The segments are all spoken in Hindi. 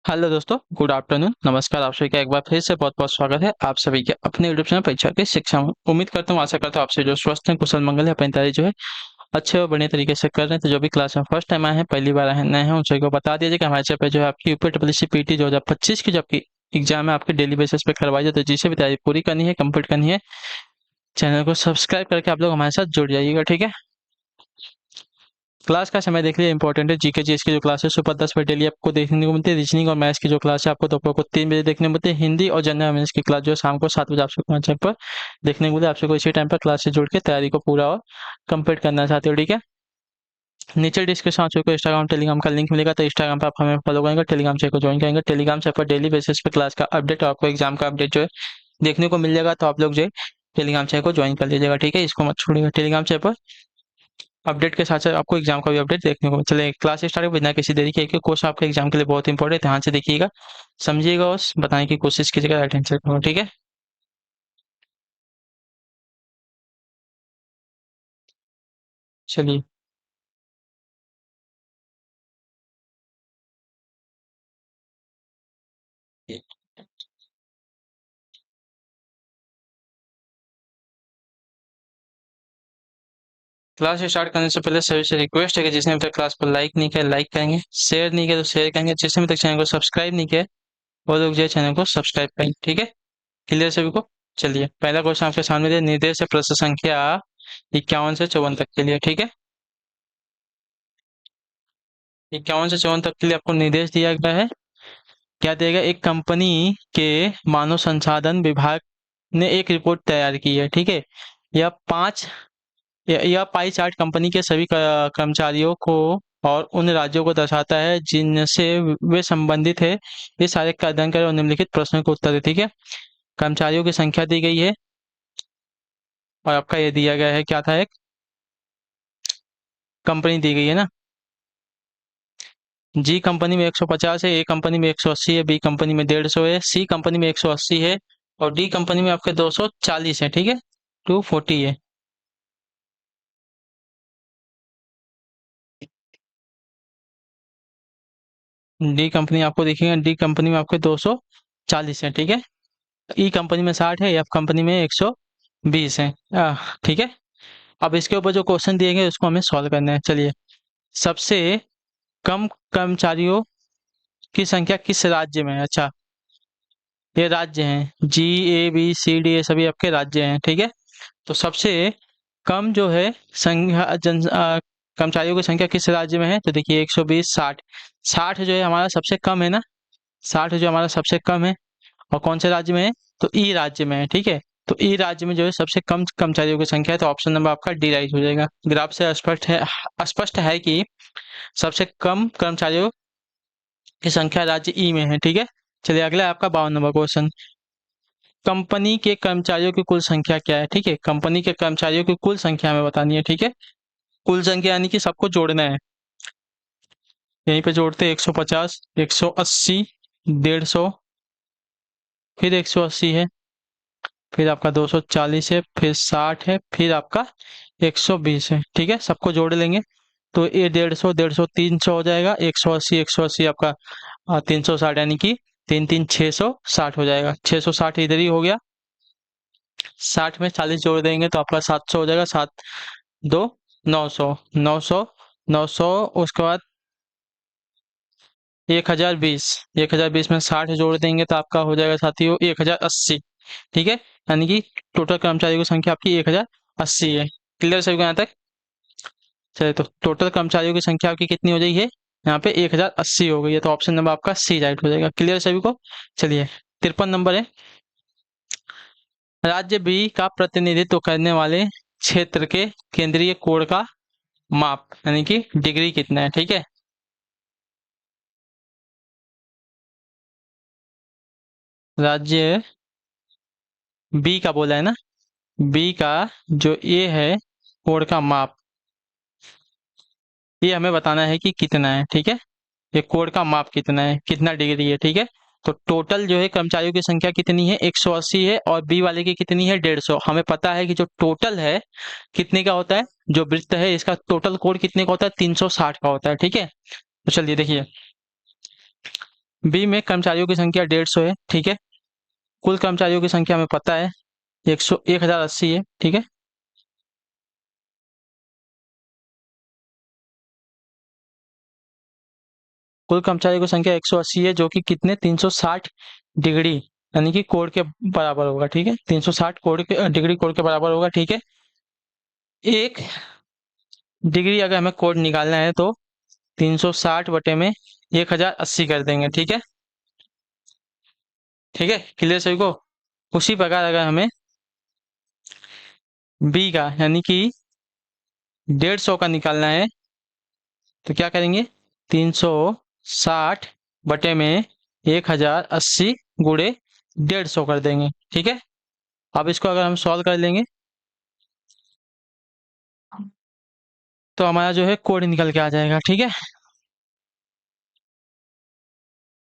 हेलो दोस्तों, गुड आफ्टरनून। नमस्कार। आप सभी का एक बार फिर से बहुत बहुत स्वागत है आप सभी के अपने यूट्यूब चैनल परीक्षा की शिक्षा में। उम्मीद करता हूँ, आशा करता हूँ आपसे जो स्वस्थ हैं, कुशल मंगल है, अपनी तैयारी जो है अच्छे और बढ़िया तरीके से कर रहे हैं। तो जो भी क्लास में फर्स्ट टाइम आए हैं, पहली बार आए हैं, नए हैं, उन सभी को बता दीजिए कि हमारे चैनल पे जो है आपकी यूपीडब्ल्यूएससी पीटी 2025 की जो आपकी एग्जाम है आपके डेली बेसिस पे करवाई जाए। तो जिसे भी तैयारी पूरी करनी है, कंप्लीट करनी है, चैनल को सब्सक्राइब करके आप लोग हमारे साथ जुड़ जाइएगा, ठीक है। क्लास का समय देख लीजिए, इंपॉर्टेंट है। जीके जीएस की जो क्लास है सुबह 10 बजे डेली आपको देखने को मिलती है। रीजनिंग और मैथ्स की जो क्लास है आपको दोपहर को 3 बजे देखने को मिलती है। हिंदी और जनरल अवेयरनेस की क्लास जो है शाम को 7 बजे आप सबको चैनल पर देखने को मिलती है। आप सबको इसी टाइम पर क्लास से जुड़ के तैयारी को पूरा और कंप्लीट करना चाहते हो, ठीक है। नीचे डिस्क्रिप्शन आप सबको इंस्टाग्राम टेलीग्राम का लिंक मिलेगा, तो इंस्टाग्राम पर आप हमें फॉलो करेंगे, टेलीग्राम चैनल को ज्वाइन करेंगे। टेलीग्राम चैनल पर डेली बेसिस पे क्लास का अपडेट और आपको एग्जाम का अपडेट जो है देखने को मिल जाएगा। तो आप लोग जो है टेलीग्राम चैनल को ज्वाइन कर लीजिएगा, ठीक है। इसको मत छोड़िएगा। टेलीग्राम चैनल पर अपडेट के साथ साथ आपको एग्जाम का भी अपडेट देखने को चले। क्लास स्टार्ट बिना किसी देरी के, एक क्वेश्चन आपके एग्जाम के लिए बहुत इंपॉर्टेंट है, ध्यान से देखिएगा, समझिएगा और बताने की कोशिश कीजिएगा, राइट आंसर करो, ठीक है। चलिए, क्लास स्टार्ट करने से पहले सभी से रिक्वेस्ट है कि जिसने अभी तक क्लास को लाइक नहीं किया लाइक करेंगे, शेयर नहीं किया तो शेयर करेंगे, जिसने अभी तक चैनल को सब्सक्राइब नहीं किया वो लोग जो है चैनल को सब्सक्राइब करेंगे, ठीक है। क्लियर सभी को। चलिए, पहला क्वेश्चन आपके सामने दिया, निर्देश है प्रश्न संख्या 51 से 54 तक के लिए, ठीक है। 51 से 54 तक के लिए आपको निर्देश दिया गया है। क्या दिया गया? एक कंपनी के मानव संसाधन विभाग ने एक रिपोर्ट तैयार की है, ठीक है। यह पांच यह पाई चार्ट कंपनी के सभी कर्मचारियों को और उन राज्यों को दर्शाता है जिनसे वे संबंधित है। ये सारे का अध्ययन करें और निम्नलिखित प्रश्नों के उत्तर दें, ठीक है। कर्मचारियों की संख्या दी गई है और आपका ये दिया गया है, क्या था, एक कंपनी दी गई है ना। जी कंपनी में 150 है, ए कंपनी में 180 है, बी कंपनी में 150 है, सी कंपनी में 180 है और डी कंपनी में आपके 240 है, ठीक है। 240 है। डी कंपनी आपको दिखेगा, डी कंपनी में आपके 240 है, ठीक है। ई कंपनी में 60 है, एफ कंपनी में 120 है। ठीक है। अब इसके ऊपर जो क्वेश्चन दिए गए उसको हमें सॉल्व करना है। चलिए, सबसे कम कर्मचारियों की संख्या किस राज्य में है? अच्छा, ये राज्य हैं, जी ए बी सी डी, ये सभी आपके राज्य हैं, ठीक है। तो सबसे कम जो है संख्या कर्मचारियों की संख्या किस राज्य में है? तो देखिए, 120, 60, 60 जो है हमारा सबसे कम है ना। 60 जो हमारा सबसे कम है और कौन से राज्य में है? तो ई राज्य में है, ठीक है। तो ई राज्य में जो है सबसे कम कर्मचारियों की संख्या है, तो ऑप्शन नंबर आपका डी राइट हो जाएगा। ग्राफ से स्पष्ट है कि सबसे कम कर्मचारियों की संख्या राज्य ई में है, ठीक है। चलिए, अगला है आपका 52 नंबर क्वेश्चन। कंपनी के कर्मचारियों की कुल संख्या क्या है? ठीक है, कंपनी के कर्मचारियों की कुल संख्या हमें बतानी है, ठीक है। कुल संख्या यानी कि सबको जोड़ना है। यहीं पे जोड़ते 150, 180, 150, फिर 180 है, फिर आपका 240 है, फिर 60 है, फिर आपका 120 है, ठीक है। सबको जोड़ लेंगे तो ये 150, 150, 300 हो जाएगा। 180, 180 आपका 360, यानी कि तीन तीन 660 हो जाएगा। 660 इधर ही हो गया। 60 में 40 जोड़ देंगे तो आपका 700 हो जाएगा। 7 2 900, 900, 900, उसके बाद 1020, 1020 में 60 जोड़ देंगे तो आपका हो जाएगा साथियों 1080, ठीक है। यानी कि टोटल कर्मचारियों की संख्या आपकी 1080 है। क्लियर सभी को यहाँ तक? चलिए, तो टोटल कर्मचारियों की संख्या आपकी कितनी हो गई है? यहाँ पे 1080 हो गई है, तो ऑप्शन नंबर आपका सी राइट हो जाएगा। क्लियर सभी को? चलिए, 53 नंबर है। राज्य बी का प्रतिनिधित्व करने वाले क्षेत्र के केंद्रीय कोण का माप, यानी कि डिग्री कितना है, ठीक है। राज्य बी का बोला है ना। बी का जो ए है, कोण का माप, ये हमें बताना है कि कितना है, ठीक है। ये कोण का माप कितना है, कितना डिग्री है, ठीक है। तो टोटल जो है कर्मचारियों की संख्या कितनी है? 180 है और बी वाले की कितनी है? 150। हमें पता है कि जो टोटल है कितने का होता है, जो वृत्त है इसका टोटल कोण कितने का होता है? 360 का होता है, ठीक है। तो चलिए देखिए, बी में कर्मचारियों की संख्या 150 है, ठीक है। कुल कर्मचारियों की संख्या हमें पता है 1080 है, ठीक है। कुल कर्मचारियों की संख्या 180 है, जो कि कितने 360 डिग्री यानी कि कोण के बराबर होगा, ठीक है। 360 कोण के डिग्री कोण के बराबर होगा, ठीक है। एक डिग्री अगर हमें कोण निकालना है तो 360 बटे में 1080 कर देंगे, ठीक है। ठीक है, क्लियर सभी को। उसी प्रकार अगर हमें बी का यानी कि 150 का निकालना है तो क्या करेंगे, 360 बटे में 1080 गुणे 150 कर देंगे, ठीक है। अब इसको अगर हम सॉल्व कर लेंगे तो हमारा जो है कोड निकल के आ जाएगा, ठीक है।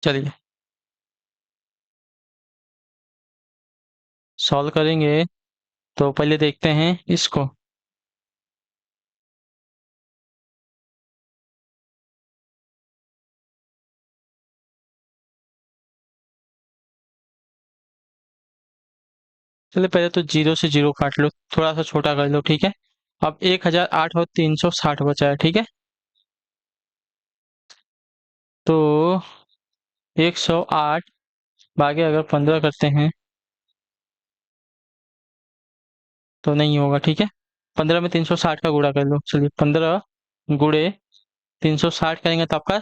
चलिए सॉल्व करेंगे तो पहले देखते हैं इसको। चलिए पहले तो 0 से 0 काट लो, थोड़ा सा छोटा कर लो, ठीक है। अब 1008 और 360 बचा है, ठीक है। तो 108 भागे अगर 15 करते हैं तो नहीं होगा, ठीक है। 15 में 360 का गुणा कर लो, चलिए 15 गुणे 360 करेंगे तो आपका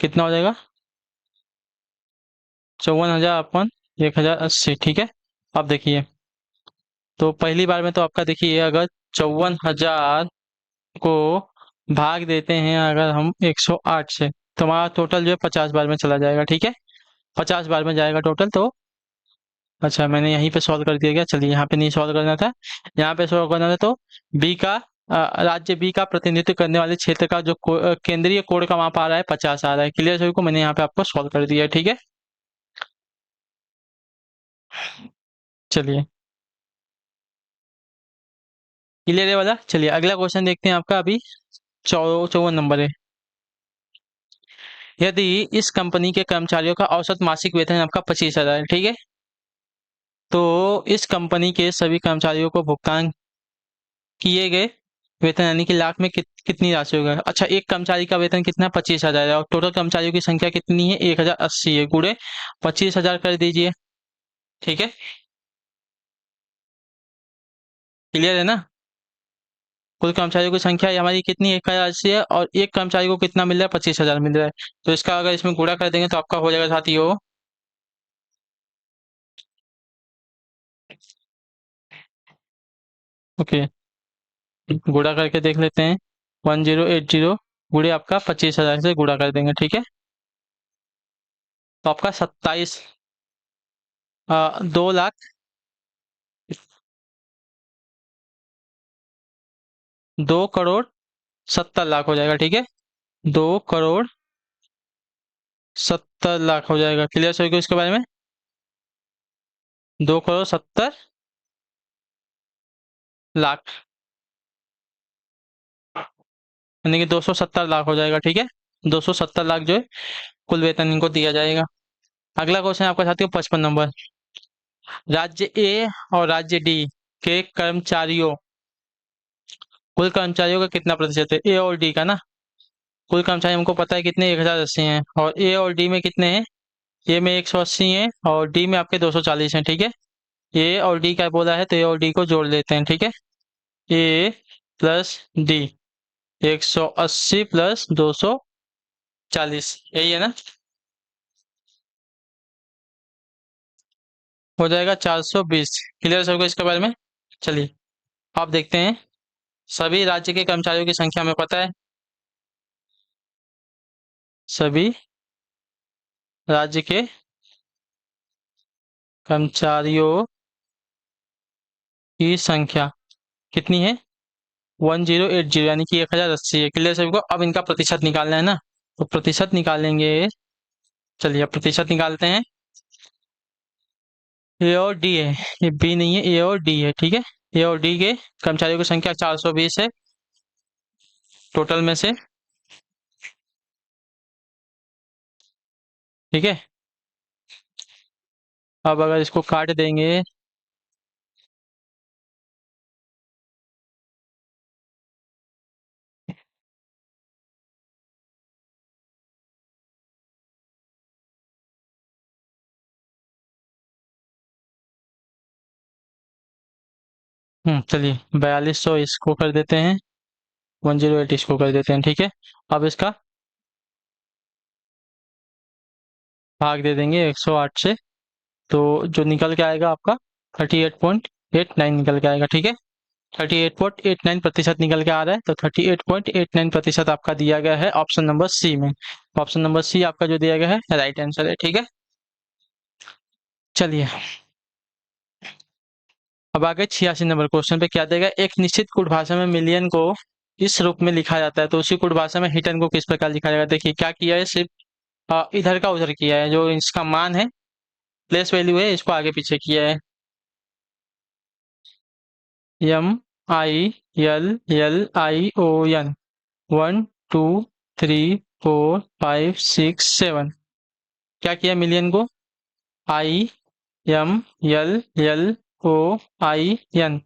कितना हो जाएगा, 54,000 अपन 1080, ठीक है। अब देखिए, तो पहली बार में तो आपका देखिए अगर 54,000 को भाग देते हैं अगर हम 108 से तो हमारा टोटल जो है 50 बार में चला जाएगा, ठीक है। 50 बार में जाएगा टोटल। तो अच्छा, मैंने यहीं पे सॉल्व कर दिया गया, चलिए यहाँ पे नहीं सॉल्व करना था, यहाँ पे सॉल्व करना था। तो बी का राज्य बी का प्रतिनिधित्व करने वाले क्षेत्र का जो केंद्रीय कोण का माप आ रहा है 50 आ रहा है। क्लियर सभी को, मैंने यहाँ पे आपको सॉल्व कर दिया है, ठीक है। चलिए क्लियर है वाला। चलिए अगला क्वेश्चन देखते हैं आपका, अभी 54 नंबर है। यदि इस कंपनी के कर्मचारियों का औसत मासिक वेतन आपका 25,000 है, ठीक है। तो इस कंपनी के सभी कर्मचारियों को भुगतान किए गए वेतन यानी कि लाख में कितनी राशि होगा। अच्छा, एक कर्मचारी का वेतन कितना 25,000 है और टोटल कर्मचारियों की संख्या कितनी है 1080 है, गुणे 25,000 कर दीजिए, ठीक है। क्लियर है ना। कुल कर्मचारियों की संख्या हमारी कितनी 1080 है और एक कर्मचारी को कितना मिल रहा है 25,000 मिल रहा है। तो इसका अगर इसमें गुणा कर देंगे तो आपका हो जाएगा साथियों, ओके, गुणा करके देख लेते हैं। 1080 गुणे आपका 25,000 से गुणा कर देंगे, ठीक है। तो आपका 2 लाख 2 करोड़ 70 लाख हो जाएगा, ठीक है। 2 करोड़ 70 लाख हो जाएगा। क्लियर सभी को इसके बारे में। 2 करोड़ 70 लाख यानी कि 270 लाख हो जाएगा, ठीक है। 270 लाख जो है कुल वेतन इनको दिया जाएगा। अगला क्वेश्चन आपका साथियों 55 नंबर। राज्य ए और राज्य डी के कर्मचारियों, कुल कर्मचारियों का कितना प्रतिशत है, ए और डी का ना। कुल कर्मचारी हमको पता है कितने 1080 हैं और ए और डी में कितने हैं, ए में 180 है और डी में आपके 240 हैं, ठीक है। ए और डी का बोला है तो ए और डी को जोड़ लेते हैं, ठीक है। ए प्लस डी 180 प्लस 240, यही है ना। हो जाएगा 420। क्लियर सबको इसके बारे में। चलिए आप देखते हैं, सभी राज्य के कर्मचारियों की संख्या हमें पता है, सभी राज्य के कर्मचारियों की संख्या कितनी है 1080 यानी कि 1080 है। क्लियर सभी को। अब इनका प्रतिशत निकालना है ना, तो प्रतिशत निकालेंगे। चलिए अब प्रतिशत निकालते हैं। ए और डी है, ये बी नहीं है, ए और डी है, ठीक है। ए और डी के कर्मचारियों की संख्या 420 है टोटल में से, ठीक है। अब अगर इसको काट देंगे, चलिए 4200 इसको कर देते हैं, 108 इसको कर देते हैं, ठीक है। अब इसका भाग दे देंगे 108 से, तो जो निकल के आएगा आपका 38.89 निकल के आएगा, ठीक है। 38.89% निकल के आ रहा है, तो 38.89% आपका दिया गया है ऑप्शन नंबर सी में। ऑप्शन नंबर सी आपका जो दिया गया है राइट आंसर है, ठीक है। चलिए अब आगे 86 नंबर क्वेश्चन पे क्या देगा। एक निश्चित कूट भाषा में मिलियन को इस रूप में लिखा जाता है, तो उसी कूट भाषा में हिटन को किस प्रकार लिखा जाएगा। देखिए क्या किया है, सिर्फ इधर का उधर किया है, जो इसका मान है प्लेस वैल्यू है इसको आगे पीछे किया है। MILLION 1 2 3 4 5 6 7, क्या किया मिलियन को IMLLOIN।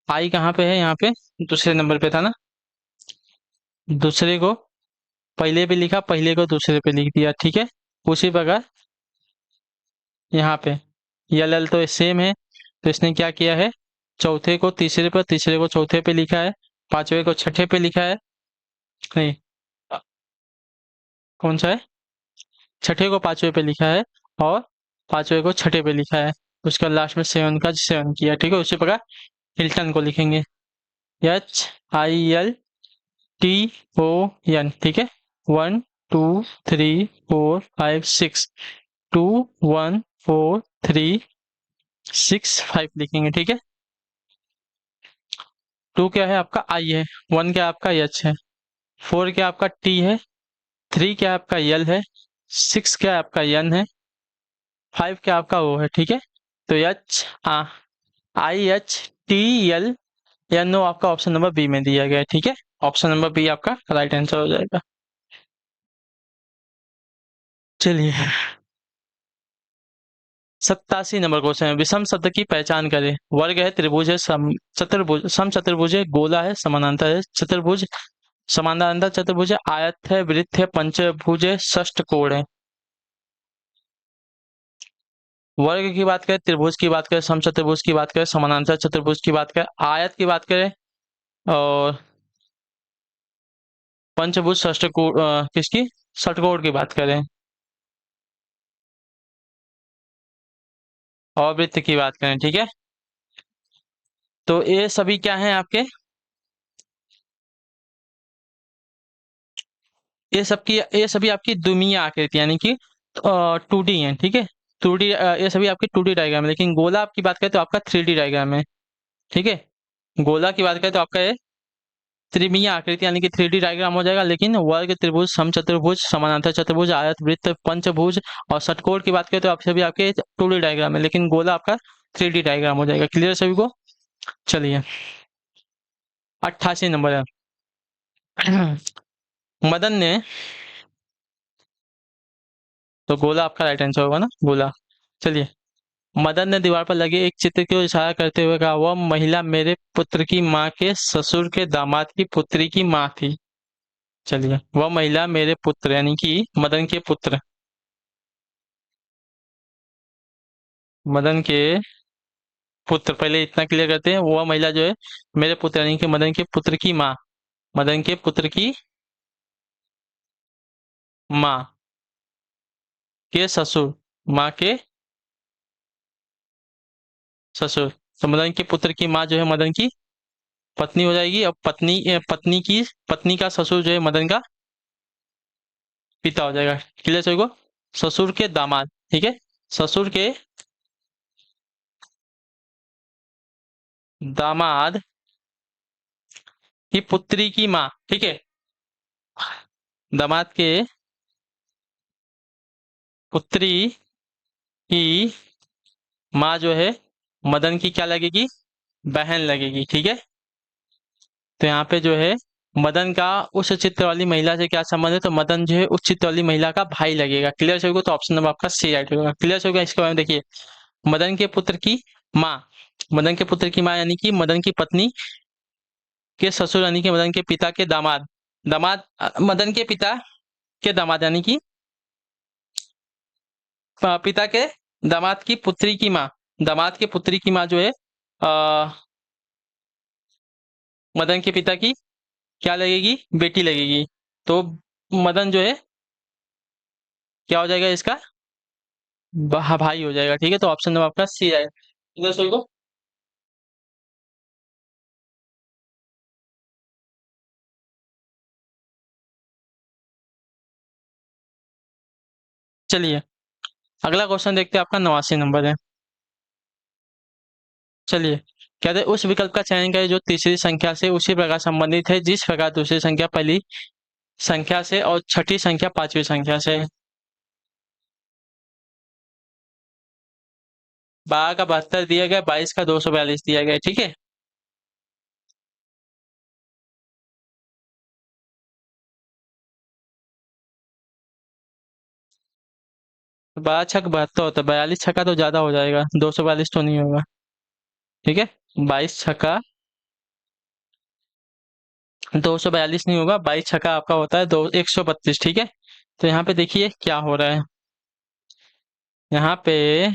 आई कहाँ पे है, यहाँ पे दूसरे नंबर पे था ना, दूसरे को पहले पे लिखा, पहले को दूसरे पे लिख दिया, ठीक है। उसी प्रकार यहाँ पे एल तो सेम है, तो इसने क्या किया है, चौथे को तीसरे पर, तीसरे को चौथे पे लिखा है, पांचवे को छठे पे लिखा है, नहीं कौन सा है, छठे को पांचवे पे लिखा है और पांचवे को छठे पे लिखा है, उसका लास्ट में सेवन का सेवन किया, ठीक है। उसी प्रकार हिल्टन को लिखेंगे HILTON, ठीक है। 1 2 3 4 5 6, 2 1 4 3 6 5 लिखेंगे, ठीक है। 2 क्या है आपका आई है, 1 क्या आपका एच है, 4 क्या आपका टी है, 3 क्या आपका यल है, 6 क्या आपका यन है, 5 क्या आपका ओ है, ठीक है। तो HIHTLNO आपका ऑप्शन नंबर बी में दिया गया है, ठीक है। ऑप्शन नंबर बी आपका राइट आंसर हो जाएगा। चलिए 87 नंबर क्वेश्चन है, विषम शब्द की पहचान करें। वर्ग है, त्रिभुज है, चतुर्भुज, सम चतुर्भुज है, गोला है, समानांतर है, चतुर्भुज, समानांतर चतुर्भुज है, आयत है, वृत्त है, पंचभुज है, षष्ठकोण है। वर्ग की बात करें, त्रिभुज की बात करें, सम चतुर्भुज की बात करें, समानांतर चतुर्भुज की बात करें, आयत की बात करें और पंचभुज षष्ठकोण, किसकी, षटकोण की बात करें और वृत्त की बात करें, ठीक है। तो ये सभी क्या हैं आपके, ये सभी आपकी द्विमीय आकृति यानी कि 2D है, ठीक है। 2D, ये सभी आपकी 2D डायग्राम है, लेकिन गोला आपकी बात करें तो आपका 3D डायग्राम है, ठीक है। गोला की बात करें तो आपका ये त्रिमीय आकृति यानी कि 3D डायग्राम हो जाएगा, लेकिन वर्ग, त्रिभुज, समचतुर्भुज, समानांतर चतुर्भुज, आयत, वृत्त, पंचभुज और षटकोण की बात करें तो आप सभी आपके 2D डायग्राम है, लेकिन गोला आपका 3D डायग्राम हो जाएगा। क्लियर सभी को। चलिए 88 नंबर है। मदन ने, तो गोला आपका राइट आंसर होगा ना, गोला। चलिए, मदन ने दीवार पर लगे एक चित्र की ओर इशारा करते हुए कहा, वह महिला मेरे पुत्र की माँ के ससुर के दामाद की पुत्री की माँ थी। चलिए, वह महिला मेरे पुत्र यानी कि मदन के पुत्र, मदन के पुत्र, पहले इतना क्लियर करते हैं, वह महिला जो है मेरे पुत्र यानी कि मदन के पुत्र की माँ, मदन के पुत्र की माँ के ससुर, माँ के ससुर, तो मदन के पुत्र की माँ जो है मदन की पत्नी हो जाएगी। अब पत्नी का ससुर जो है मदन का पिता हो जाएगा। क्लियर सभी को। ससुर के दामाद, ठीक है, ससुर के दामाद की पुत्री की माँ, ठीक है, दामाद के पुत्री की माँ जो है मदन की क्या लगेगी, बहन लगेगी, ठीक है। तो यहाँ पे जो है मदन का उस चित्र वाली महिला से क्या संबंध है? तो मदन जो है उस चित्र वाली महिला का भाई लगेगा। क्लियर होगा? तो ऑप्शन नंबर आपका सी राइट होगा। क्लियर होगा? इसके बारे में देखिए, मदन के पुत्र की माँ, मदन के पुत्र की माँ यानी कि मदन की पत्नी के ससुर यानी कि मदन के पिता के दामाद, मदन के पिता के दामाद यानी कि पिता के दामाद की पुत्री की माँ, दामाद के पुत्री की माँ जो है मदन के पिता की क्या लगेगी? बेटी लगेगी। तो मदन जो है क्या हो जाएगा इसका? भाई हो जाएगा। ठीक है, तो ऑप्शन नंबर आपका सी है। इधर सही को चलिए अगला क्वेश्चन देखते हैं, आपका 89 नंबर है। चलिए, कहते हैं उस विकल्प का चयन करें जो तीसरी संख्या से उसी प्रकार संबंधित है जिस प्रकार दूसरी संख्या पहली संख्या से और छठी संख्या पांचवी संख्या से है। 12 का 72 दिया गया, 22 का 242 दिया गया। ठीक है, 12 छक 72 होता है, 42 छक्का तो ज्यादा हो जाएगा, 242 तो नहीं होगा। ठीक है, 22 छक्का 242 नहीं होगा, 22 छक्का आपका होता है दो 132। ठीक है, तो यहाँ पे देखिए क्या हो रहा है। यहाँ पे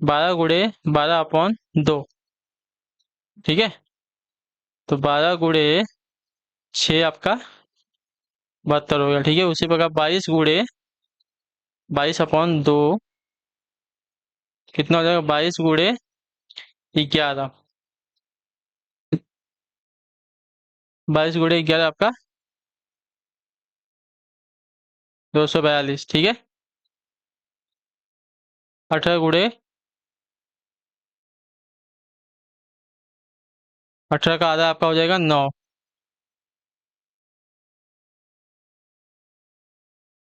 12 × 12/2। ठीक है, तो 12 × 6 आपका 72 हो गया। ठीक है, उसी प्रकार 22 × 22/2 कितना हो जाएगा? 22 × 11, 22 × 11 आपका 242। ठीक है, 18 का आधा आपका हो जाएगा 9।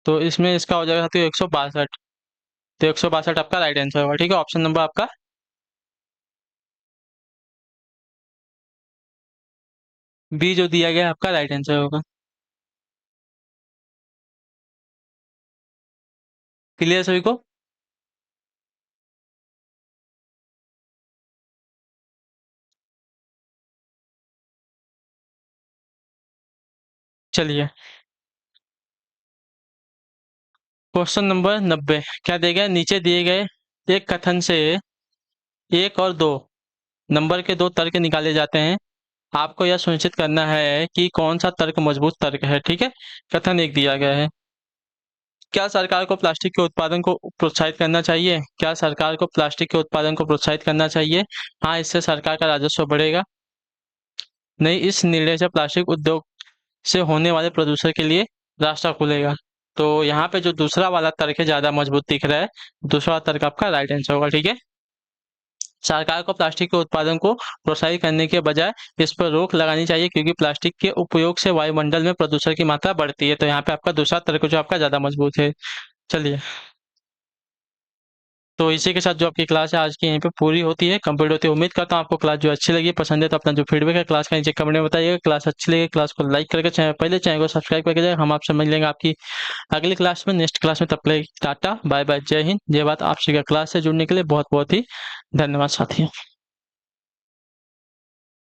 तो इसमें इसका हो जाएगा तो 162। तो 162 आपका राइट आंसर होगा। ठीक है, ऑप्शन नंबर आपका बी जो दिया गया है आपका राइट आंसर होगा। क्लियर सभी को? चलिए, क्वेश्चन नंबर 90 क्या दिया गया? नीचे दिए गए एक कथन से 1 और 2 नंबर के दो तर्क निकाले जाते हैं। आपको यह सुनिश्चित करना है कि कौन सा तर्क मजबूत तर्क है। ठीक है, कथन एक दिया गया है, क्या सरकार को प्लास्टिक के उत्पादन को प्रोत्साहित करना चाहिए? क्या सरकार को प्लास्टिक के उत्पादन को प्रोत्साहित करना चाहिए? हाँ, इससे सरकार का राजस्व बढ़ेगा। नहीं, इस निर्णय से प्लास्टिक उद्योग से होने वाले प्रदूषण के लिए रास्ता खुलेगा। तो यहाँ पे जो दूसरा वाला तर्क है ज्यादा मजबूत दिख रहा है, दूसरा तर्क आपका राइट आंसर होगा। ठीक है, सरकार को प्लास्टिक के उत्पादन को प्रोत्साहित करने के बजाय इस पर रोक लगानी चाहिए क्योंकि प्लास्टिक के उपयोग से वायुमंडल में प्रदूषण की मात्रा बढ़ती है। तो यहाँ पे आपका दूसरा तर्क जो आपका ज्यादा मजबूत है। चलिए, तो इसी के साथ जो आपकी क्लास है आज की यहीं पे पूरी होती है, कंप्लीट होती है। उम्मीद करता हूँ आपको क्लास जो अच्छी लगी, पसंद है तो अपना जो फीडबैक है क्लास का नीचे कमेंट में बताइएगा। क्लास अच्छी लगी क्लास को लाइक करके चैनल को सब्सक्राइब करके जाए। हम आपसे मिल लेंगे आपकी अगली क्लास में, नेक्स्ट क्लास में। तब तक टाटा बाय बाय, जय हिंद जय भारत। आप सभी का क्लास से जुड़ने के लिए बहुत बहुत ही धन्यवाद साथियों।